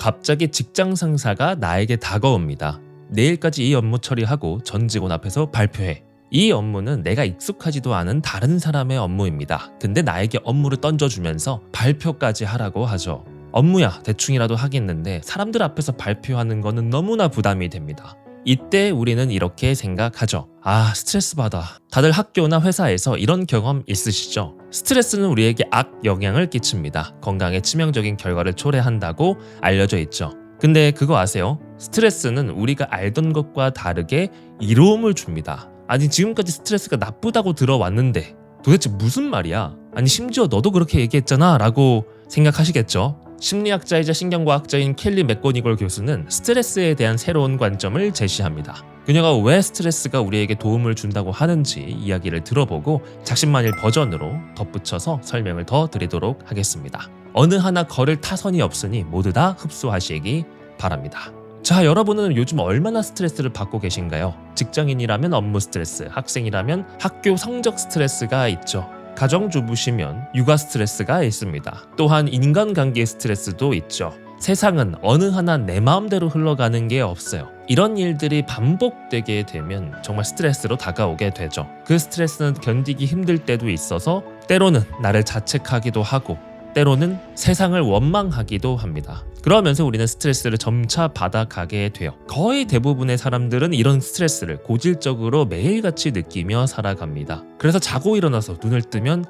갑자기 직장 상사가 나에게 다가옵니다. 내일까지 이 업무 처리하고 전 직원 앞에서 발표해. 이 업무는 내가 익숙하지도 않은 다른 사람의 업무입니다. 근데 나에게 업무를 던져주면서 발표까지 하라고 하죠. 업무야 대충이라도 하겠는데 사람들 앞에서 발표하는 거는 너무나 부담이 됩니다. 이때 우리는 이렇게 생각하죠. 아, 스트레스 받아. 다들 학교나 회사에서 이런 경험 있으시죠? 스트레스는 우리에게 악 영향을 끼칩니다. 건강에 치명적인 결과를 초래한다고 알려져 있죠. 근데 그거 아세요? 스트레스는 우리가 알던 것과 다르게 이로움을 줍니다. 아니, 지금까지 스트레스가 나쁘다고 들어왔는데 도대체 무슨 말이야? 아니, 심지어 너도 그렇게 얘기했잖아 라고 생각하시겠죠? 심리학자이자 신경과학자인 켈리 맥고니걸 교수는 스트레스에 대한 새로운 관점을 제시합니다. 그녀가 왜 스트레스가 우리에게 도움을 준다고 하는지 이야기를 들어보고 작심만일 버전으로 덧붙여서 설명을 더 드리도록 하겠습니다. 어느 하나 거를 타선이 없으니 모두 다 흡수하시기 바랍니다. 자, 여러분은 요즘 얼마나 스트레스를 받고 계신가요? 직장인이라면 업무 스트레스, 학생이라면 학교 성적 스트레스가 있죠. 가정주부시면 육아 스트레스가 있습니다. 또한 인간관계 스트레스도 있죠. 세상은 어느 하나 내 마음대로 흘러가는 게 없어요. 이런 일들이 반복되게 되면 정말 스트레스로 다가오게 되죠. 그 스트레스는 견디기 힘들 때도 있어서 때로는 나를 자책하기도 하고 때로는 세상을 원망하기도 합니다. 그러면서 우리는 스트레스를 점차 받아가게 돼요. 거의 대부분의 사람들은 이런 스트레스를 고질적으로 매일같이 느끼며 살아갑니다. 그래서 자고 일어나서 눈을 뜨면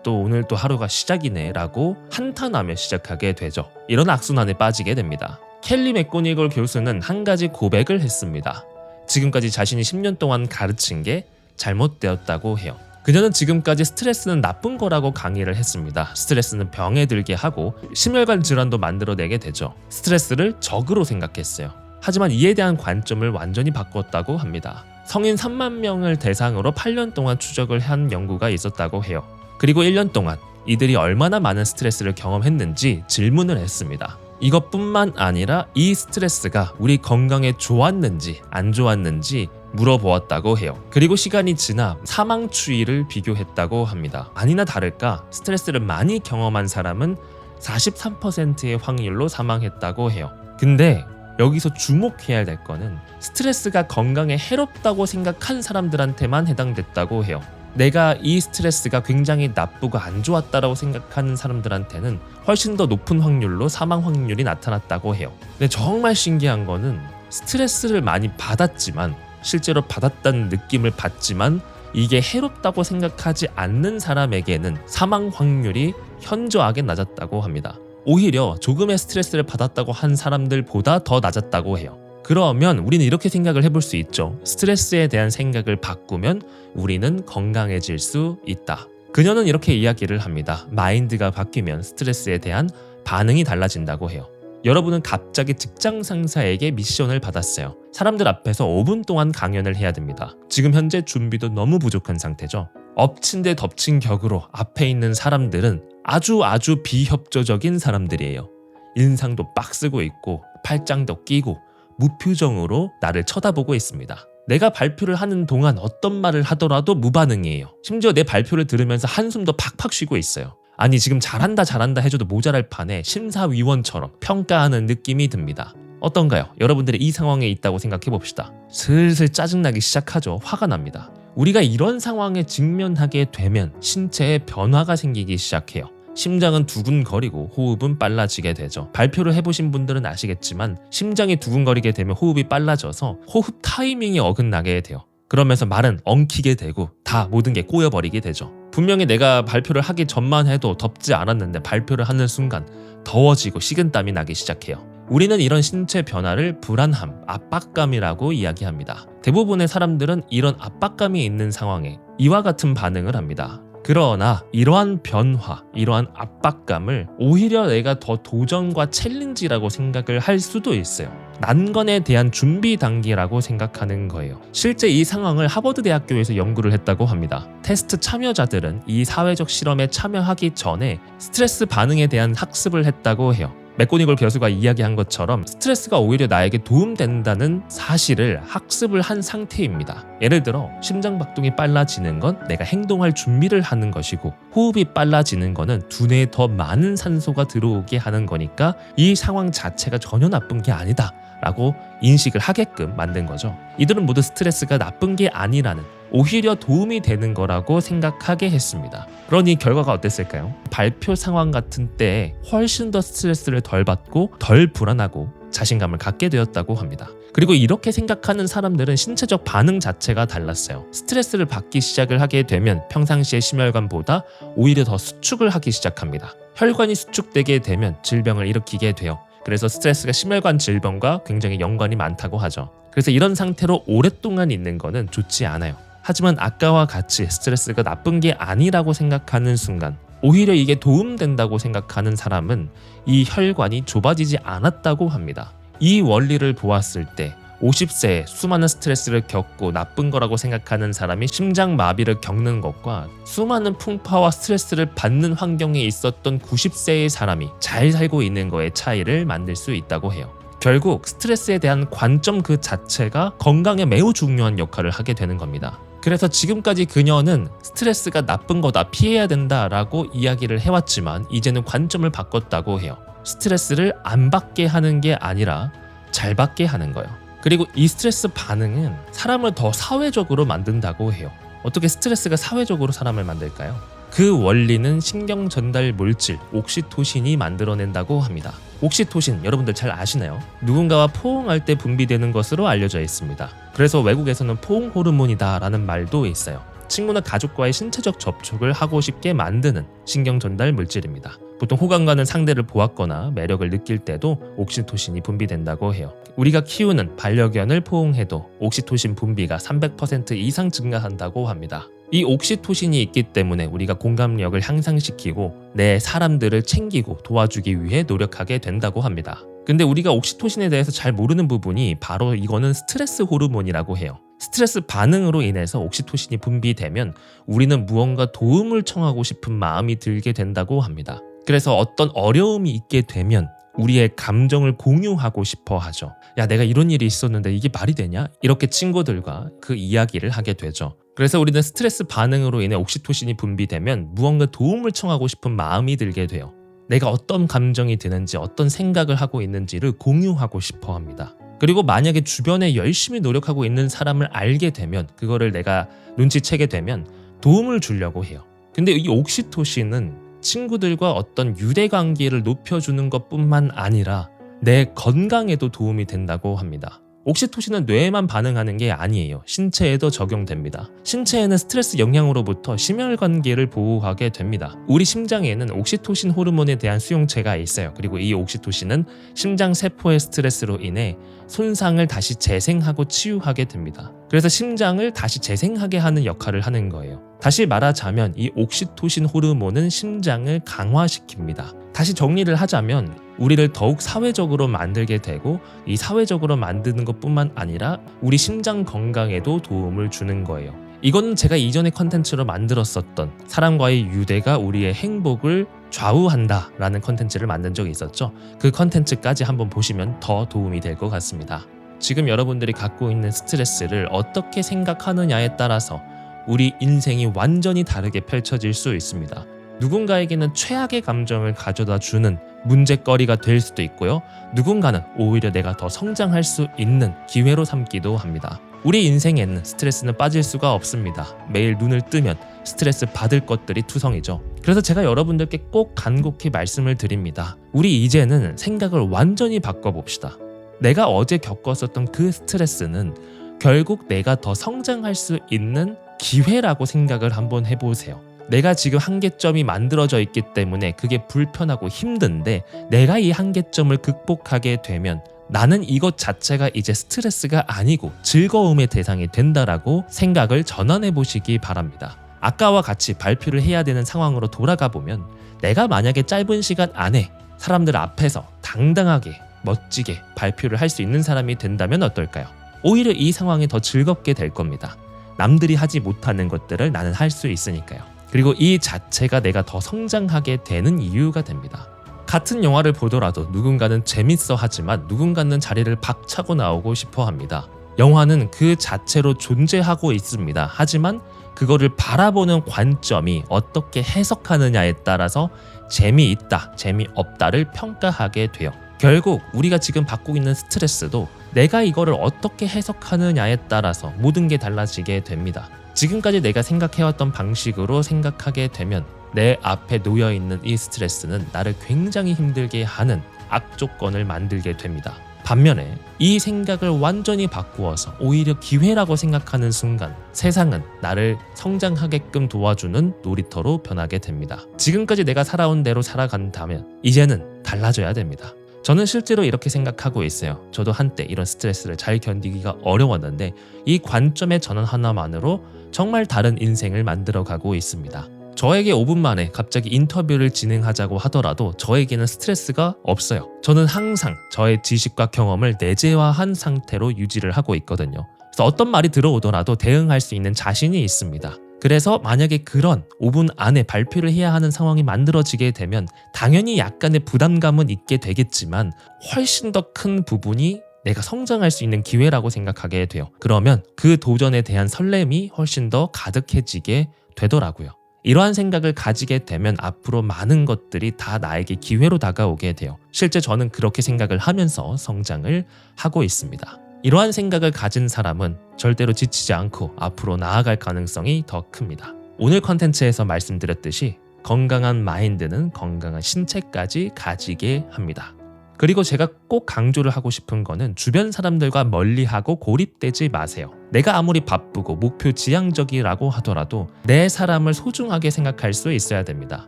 또 오늘 또 하루가 시작이네 라고 한탄하며 시작하게 되죠. 이런 악순환에 빠지게 됩니다. 켈리 맥고니걸 교수는 한 가지 고백을 했습니다. 지금까지 자신이 10년 동안 가르친 게 잘못되었다고 해요. 그녀는 지금까지 스트레스는 나쁜 거라고 강의를 했습니다. 스트레스는 병에 들게 하고 심혈관 질환도 만들어내게 되죠. 스트레스를 적으로 생각했어요. 하지만 이에 대한 관점을 완전히 바꿨다고 합니다. 성인 3만 명을 대상으로 8년 동안 추적을 한 연구가 있었다고 해요. 그리고 1년 동안 이들이 얼마나 많은 스트레스를 경험했는지 질문을 했습니다. 이것뿐만 아니라 이 스트레스가 우리 건강에 좋았는지 안 좋았는지 물어보았다고 해요. 그리고 시간이 지나 사망 추이를 비교했다고 합니다. 아니나 다를까 스트레스를 많이 경험한 사람은 43%의 확률로 사망했다고 해요. 근데 여기서 주목해야 될 거는 스트레스가 건강에 해롭다고 생각한 사람들한테만 해당됐다고 해요. 내가 이 스트레스가 굉장히 나쁘고 안 좋았다라고 생각하는 사람들한테는 훨씬 더 높은 확률로 사망 확률이 나타났다고 해요. 근데 정말 신기한 거는 스트레스를 많이 받았지만 실제로 받았다는 느낌을 받지만 이게 해롭다고 생각하지 않는 사람에게는 사망 확률이 현저하게 낮았다고 합니다. 오히려 조금의 스트레스를 받았다고 한 사람들보다 더 낮았다고 해요. 그러면 우리는 이렇게 생각을 해볼 수 있죠. 스트레스에 대한 생각을 바꾸면 우리는 건강해질 수 있다. 그녀는 이렇게 이야기를 합니다. 마인드가 바뀌면 스트레스에 대한 반응이 달라진다고 해요. 여러분은 갑자기 직장 상사에게 미션을 받았어요. 사람들 앞에서 5분 동안 강연을 해야 됩니다. 지금 현재 준비도 너무 부족한 상태죠. 엎친 데 덮친 격으로 앞에 있는 사람들은 아주 비협조적인 사람들이에요. 인상도 빡 쓰고 있고 팔짱도 끼고 무표정으로 나를 쳐다보고 있습니다. 내가 발표를 하는 동안 어떤 말을 하더라도 무반응이에요. 심지어 내 발표를 들으면서 한숨도 팍팍 쉬고 있어요. 아니, 지금 잘한다 해줘도 모자랄 판에 심사위원처럼 평가하는 느낌이 듭니다. 어떤가요? 여러분들이 이 상황에 있다고 생각해봅시다. 슬슬 짜증나기 시작하죠. 화가 납니다. 우리가 이런 상황에 직면하게 되면 신체에 변화가 생기기 시작해요. 심장은 두근거리고 호흡은 빨라지게 되죠. 발표를 해보신 분들은 아시겠지만 심장이 두근거리게 되면 호흡이 빨라져서 호흡 타이밍이 어긋나게 돼요. 그러면서 말은 엉키게 되고 다 모든 게 꼬여버리게 되죠. 분명히 내가 발표를 하기 전만 해도 덥지 않았는데 발표를 하는 순간 더워지고 식은땀이 나기 시작해요. 우리는 이런 신체 변화를 불안함, 압박감이라고 이야기합니다. 대부분의 사람들은 이런 압박감이 있는 상황에 이와 같은 반응을 합니다. 그러나 이러한 변화, 이러한 압박감을 오히려 내가 더 도전과 챌린지라고 생각을 할 수도 있어요. 난관에 대한 준비 단계라고 생각하는 거예요. 실제 이 상황을 하버드 대학교에서 연구를 했다고 합니다. 테스트 참여자들은 이 사회적 실험에 참여하기 전에 스트레스 반응에 대한 학습을 했다고 해요. 맥고니걸 교수가 이야기한 것처럼 스트레스가 오히려 나에게 도움된다는 사실을 학습을 한 상태입니다. 예를 들어 심장박동이 빨라지는 건 내가 행동할 준비를 하는 것이고, 호흡이 빨라지는 거는 두뇌에 더 많은 산소가 들어오게 하는 거니까 이 상황 자체가 전혀 나쁜 게 아니다 라고 인식을 하게끔 만든 거죠. 이들은 모두 스트레스가 나쁜 게 아니라는, 오히려 도움이 되는 거라고 생각하게 했습니다. 그러니 결과가 어땠을까요? 발표 상황 같은 때에 훨씬 더 스트레스를 덜 받고 덜 불안하고 자신감을 갖게 되었다고 합니다. 그리고 이렇게 생각하는 사람들은 신체적 반응 자체가 달랐어요. 스트레스를 받기 시작을 하게 되면 평상시의 심혈관보다 오히려 더 수축을 하기 시작합니다. 혈관이 수축되게 되면 질병을 일으키게 돼요. 그래서 스트레스가 심혈관 질병과 굉장히 연관이 많다고 하죠. 그래서 이런 상태로 오랫동안 있는 거는 좋지 않아요. 하지만 아까와 같이 스트레스가 나쁜 게 아니라고 생각하는 순간, 오히려 이게 도움된다고 생각하는 사람은 이 혈관이 좁아지지 않았다고 합니다. 이 원리를 보았을 때 50세에 수많은 스트레스를 겪고 나쁜 거라고 생각하는 사람이 심장마비를 겪는 것과 수많은 풍파와 스트레스를 받는 환경에 있었던 90세의 사람이 잘 살고 있는 거의 차이를 만들 수 있다고 해요. 결국 스트레스에 대한 관점 그 자체가 건강에 매우 중요한 역할을 하게 되는 겁니다. 그래서 지금까지 그녀는 스트레스가 나쁜 거다, 피해야 된다라고 이야기를 해왔지만 이제는 관점을 바꿨다고 해요. 스트레스를 안 받게 하는 게 아니라 잘 받게 하는 거예요. 그리고 이 스트레스 반응은 사람을 더 사회적으로 만든다고 해요. 어떻게 스트레스가 사회적으로 사람을 만들까요? 그 원리는 신경 전달 물질 옥시토신이 만들어낸다고 합니다. 옥시토신 여러분들 잘 아시나요? 누군가와 포옹할 때 분비되는 것으로 알려져 있습니다. 그래서 외국에서는 포옹 호르몬이다 라는 말도 있어요. 친구나 가족과의 신체적 접촉을 하고 싶게 만드는 신경 전달 물질입니다. 보통 호감가는 상대를 보았거나 매력을 느낄 때도 옥시토신이 분비된다고 해요. 우리가 키우는 반려견을 포옹해도 옥시토신 분비가 300% 이상 증가한다고 합니다. 이 옥시토신이 있기 때문에 우리가 공감력을 향상시키고 내 사람들을 챙기고 도와주기 위해 노력하게 된다고 합니다. 근데 우리가 옥시토신에 대해서 잘 모르는 부분이 바로 이거는 스트레스 호르몬이라고 해요. 스트레스 반응으로 인해서 옥시토신이 분비되면 우리는 무언가 도움을 청하고 싶은 마음이 들게 된다고 합니다. 그래서 어떤 어려움이 있게 되면 우리의 감정을 공유하고 싶어 하죠. 야, 내가 이런 일이 있었는데 이게 말이 되냐? 이렇게 친구들과 그 이야기를 하게 되죠. 그래서 우리는 스트레스 반응으로 인해 옥시토신이 분비되면 무언가 도움을 청하고 싶은 마음이 들게 돼요. 내가 어떤 감정이 드는지, 어떤 생각을 하고 있는지를 공유하고 싶어 합니다. 그리고 만약에 주변에 열심히 노력하고 있는 사람을 알게 되면, 그거를 내가 눈치채게 되면 도움을 주려고 해요. 근데 이 옥시토신은 친구들과 어떤 유대관계를 높여주는 것뿐만 아니라 내 건강에도 도움이 된다고 합니다. 옥시토신은 뇌에만 반응하는 게 아니에요. 신체에도 적용됩니다. 신체에는 스트레스 영향으로부터 심혈관계를 보호하게 됩니다. 우리 심장에는 옥시토신 호르몬에 대한 수용체가 있어요. 그리고 이 옥시토신은 심장 세포의 스트레스로 인해 손상을 다시 재생하고 치유하게 됩니다. 그래서 심장을 다시 재생하게 하는 역할을 하는 거예요. 다시 말하자면 이 옥시토신 호르몬은 심장을 강화시킵니다. 다시 정리를 하자면 우리를 더욱 사회적으로 만들게 되고, 이 사회적으로 만드는 것뿐만 아니라 우리 심장 건강에도 도움을 주는 거예요. 이거는 제가 이전에 컨텐츠로 만들었었던 사람과의 유대가 우리의 행복을 좌우한다 라는 컨텐츠를 만든 적이 있었죠. 그 컨텐츠까지 한번 보시면 더 도움이 될 것 같습니다. 지금 여러분들이 갖고 있는 스트레스를 어떻게 생각하느냐에 따라서 우리 인생이 완전히 다르게 펼쳐질 수 있습니다. 누군가에게는 최악의 감정을 가져다 주는 문제거리가 될 수도 있고요. 누군가는 오히려 내가 더 성장할 수 있는 기회로 삼기도 합니다. 우리 인생에는 스트레스는 빠질 수가 없습니다. 매일 눈을 뜨면 스트레스 받을 것들이 투성이죠. 그래서 제가 여러분들께 꼭 간곡히 말씀을 드립니다. 우리 이제는 생각을 완전히 바꿔봅시다. 내가 어제 겪었었던 그 스트레스는 결국 내가 더 성장할 수 있는 기회라고 생각을 한번 해보세요. 내가 지금 한계점이 만들어져 있기 때문에 그게 불편하고 힘든데, 내가 이 한계점을 극복하게 되면 나는 이것 자체가 이제 스트레스가 아니고 즐거움의 대상이 된다라고 생각을 전환해 보시기 바랍니다. 아까와 같이 발표를 해야 되는 상황으로 돌아가 보면, 내가 만약에 짧은 시간 안에 사람들 앞에서 당당하게 멋지게 발표를 할 수 있는 사람이 된다면 어떨까요? 오히려 이 상황이 더 즐겁게 될 겁니다. 남들이 하지 못하는 것들을 나는 할 수 있으니까요. 그리고 이 자체가 내가 더 성장하게 되는 이유가 됩니다. 같은 영화를 보더라도 누군가는 재밌어 하지만 누군가는 자리를 박차고 나오고 싶어 합니다. 영화는 그 자체로 존재하고 있습니다. 하지만 그거를 바라보는 관점이 어떻게 해석하느냐에 따라서 재미있다, 재미없다를 평가하게 돼요. 결국 우리가 지금 받고 있는 스트레스도 내가 이거를 어떻게 해석하느냐에 따라서 모든 게 달라지게 됩니다. 지금까지 내가 생각해왔던 방식으로 생각하게 되면 내 앞에 놓여있는 이 스트레스는 나를 굉장히 힘들게 하는 악조건을 만들게 됩니다. 반면에 이 생각을 완전히 바꾸어서 오히려 기회라고 생각하는 순간 세상은 나를 성장하게끔 도와주는 놀이터로 변하게 됩니다. 지금까지 내가 살아온 대로 살아간다면 이제는 달라져야 됩니다. 저는 실제로 이렇게 생각하고 있어요. 저도 한때 이런 스트레스를 잘 견디기가 어려웠는데 이 관점의 전환 하나만으로 정말 다른 인생을 만들어가고 있습니다. 저에게 5분 만에 갑자기 인터뷰를 진행하자고 하더라도 저에게는 스트레스가 없어요. 저는 항상 저의 지식과 경험을 내재화한 상태로 유지를 하고 있거든요. 그래서 어떤 말이 들어오더라도 대응할 수 있는 자신이 있습니다. 그래서 만약에 그런 5분 안에 발표를 해야 하는 상황이 만들어지게 되면 당연히 약간의 부담감은 있게 되겠지만 훨씬 더 큰 부분이 내가 성장할 수 있는 기회라고 생각하게 돼요. 그러면 그 도전에 대한 설렘이 훨씬 더 가득해지게 되더라고요. 이러한 생각을 가지게 되면 앞으로 많은 것들이 다 나에게 기회로 다가오게 돼요. 실제 저는 그렇게 생각을 하면서 성장을 하고 있습니다. 이러한 생각을 가진 사람은 절대로 지치지 않고 앞으로 나아갈 가능성이 더 큽니다. 오늘 컨텐츠에서 말씀드렸듯이 건강한 마인드는 건강한 신체까지 가지게 합니다. 그리고 제가 꼭 강조를 하고 싶은 거는 주변 사람들과 멀리하고 고립되지 마세요. 내가 아무리 바쁘고 목표 지향적이라고 하더라도 내 사람을 소중하게 생각할 수 있어야 됩니다.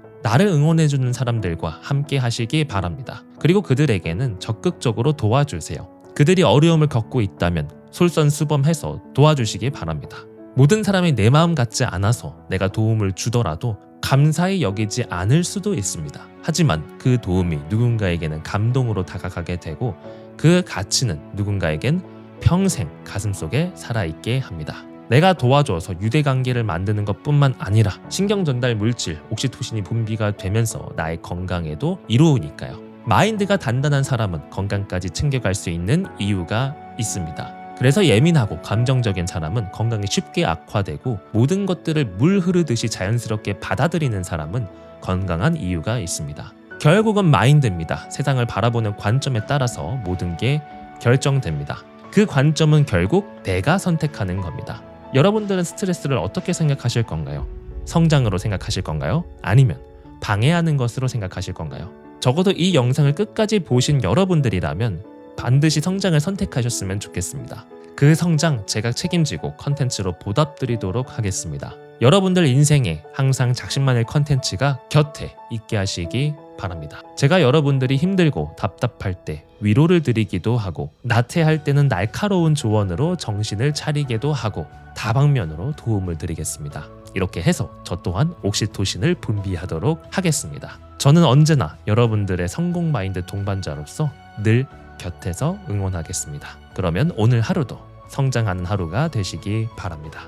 나를 응원해주는 사람들과 함께 하시기 바랍니다. 그리고 그들에게는 적극적으로 도와주세요. 그들이 어려움을 겪고 있다면 솔선수범해서 도와주시기 바랍니다. 모든 사람이 내 마음 같지 않아서 내가 도움을 주더라도 감사히 여기지 않을 수도 있습니다. 하지만 그 도움이 누군가에게는 감동으로 다가가게 되고 그 가치는 누군가에겐 평생 가슴속에 살아있게 합니다. 내가 도와줘서 유대관계를 만드는 것뿐만 아니라 신경전달 물질, 옥시토신이 분비가 되면서 나의 건강에도 이로우니까요. 마인드가 단단한 사람은 건강까지 챙겨갈 수 있는 이유가 있습니다. 그래서 예민하고 감정적인 사람은 건강이 쉽게 악화되고 모든 것들을 물 흐르듯이 자연스럽게 받아들이는 사람은 건강한 이유가 있습니다. 결국은 마인드입니다. 세상을 바라보는 관점에 따라서 모든 게 결정됩니다. 그 관점은 결국 내가 선택하는 겁니다. 여러분들은 스트레스를 어떻게 생각하실 건가요? 성장으로 생각하실 건가요? 아니면 방해하는 것으로 생각하실 건가요? 적어도 이 영상을 끝까지 보신 여러분들이라면 반드시 성장을 선택하셨으면 좋겠습니다. 그 성장 제가 책임지고 컨텐츠로 보답드리도록 하겠습니다. 여러분들 인생에 항상 작심만일 컨텐츠가 곁에 있게 하시기 바랍니다. 제가 여러분들이 힘들고 답답할 때 위로를 드리기도 하고 나태할 때는 날카로운 조언으로 정신을 차리게도 하고 다방면으로 도움을 드리겠습니다. 이렇게 해서 저 또한 옥시토신을 분비하도록 하겠습니다. 저는 언제나 여러분들의 성공 마인드 동반자로서 늘 곁에서 응원하겠습니다. 그러면 오늘 하루도 성장하는 하루가 되시기 바랍니다.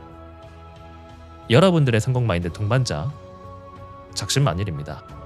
여러분들의 성공 마인드 동반자 작심만일입니다.